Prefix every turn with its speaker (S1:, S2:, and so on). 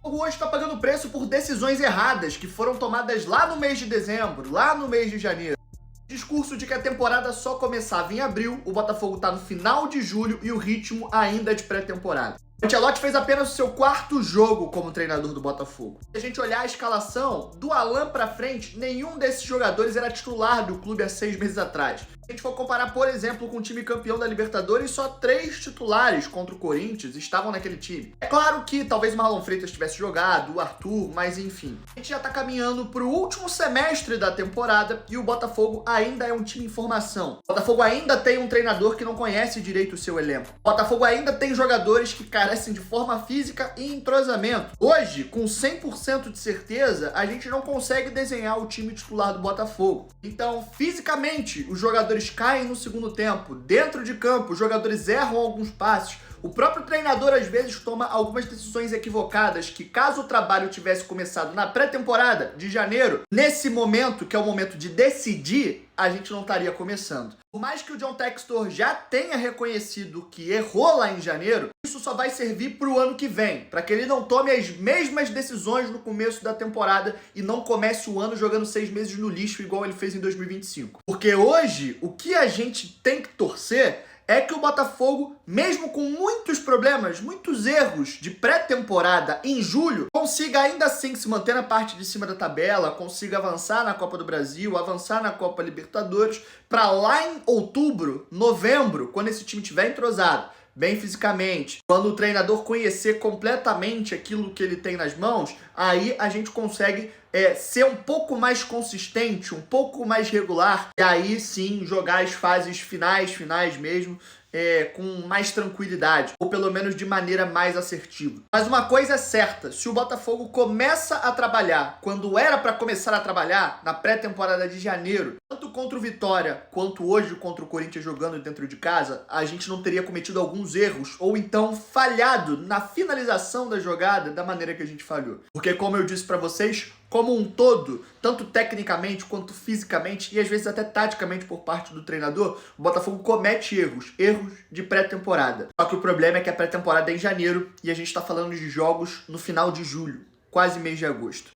S1: O hoje está pagando preço por decisões erradas que foram tomadas lá no mês de dezembro, lá no mês de janeiro. O discurso de que a temporada só começava em abril, o Botafogo está no final de julho e o ritmo ainda é de pré-temporada. O Ancelotti fez apenas o seu quarto jogo como treinador do Botafogo. Se a gente olhar a escalação, do Alan pra frente, nenhum desses jogadores era titular do clube há 6 meses atrás. Se a gente for comparar, por exemplo, com o time campeão da Libertadores, só 3 titulares contra o Corinthians estavam naquele time. É claro que talvez o Marlon Freitas tivesse jogado, o Arthur, mas enfim. A gente já tá caminhando pro último semestre da temporada e o Botafogo ainda é um time em formação. O Botafogo ainda tem um treinador que não conhece direito o seu elenco. O Botafogo ainda tem jogadores que carecem de forma física e entrosamento. Hoje, com 100% de certeza, a gente não consegue desenhar o time titular do Botafogo. Então, fisicamente, os jogadores caem no segundo tempo. Dentro de campo, os jogadores erram alguns passes. O próprio treinador, às vezes, toma algumas decisões equivocadas que, caso o trabalho tivesse começado na pré-temporada de janeiro, nesse momento, que é o momento de decidir, a gente não estaria começando. Por mais que o John Textor já tenha reconhecido que errou lá em janeiro, isso só vai servir para o ano que vem, para que ele não tome as mesmas decisões no começo da temporada e não comece o ano jogando 6 meses no lixo igual ele fez em 2025. Porque hoje, o que a gente tem que torcer é que o Botafogo, mesmo com muitos problemas, muitos erros de pré-temporada em julho, consiga ainda assim se manter na parte de cima da tabela, consiga avançar na Copa do Brasil, avançar na Copa Libertadores, para lá em outubro, novembro, quando esse time estiver entrosado, bem fisicamente, quando o treinador conhecer completamente aquilo que ele tem nas mãos, aí a gente consegue ser um pouco mais consistente, um pouco mais regular, e aí sim jogar as fases finais mesmo, com mais tranquilidade, ou pelo menos de maneira mais assertiva. Mas uma coisa é certa, se o Botafogo começa a trabalhar quando era para começar a trabalhar, na pré-temporada de janeiro, tanto contra o Vitória quanto hoje contra o Corinthians jogando dentro de casa, a gente não teria cometido alguns erros, ou então falhado na finalização da jogada da maneira que a gente falhou. Porque como eu disse para vocês, como um todo, tanto tecnicamente quanto fisicamente e às vezes até taticamente por parte do treinador, o Botafogo comete erros de pré-temporada. Só que o problema é que a pré-temporada é em janeiro e a gente está falando de jogos no final de julho, quase mês de agosto.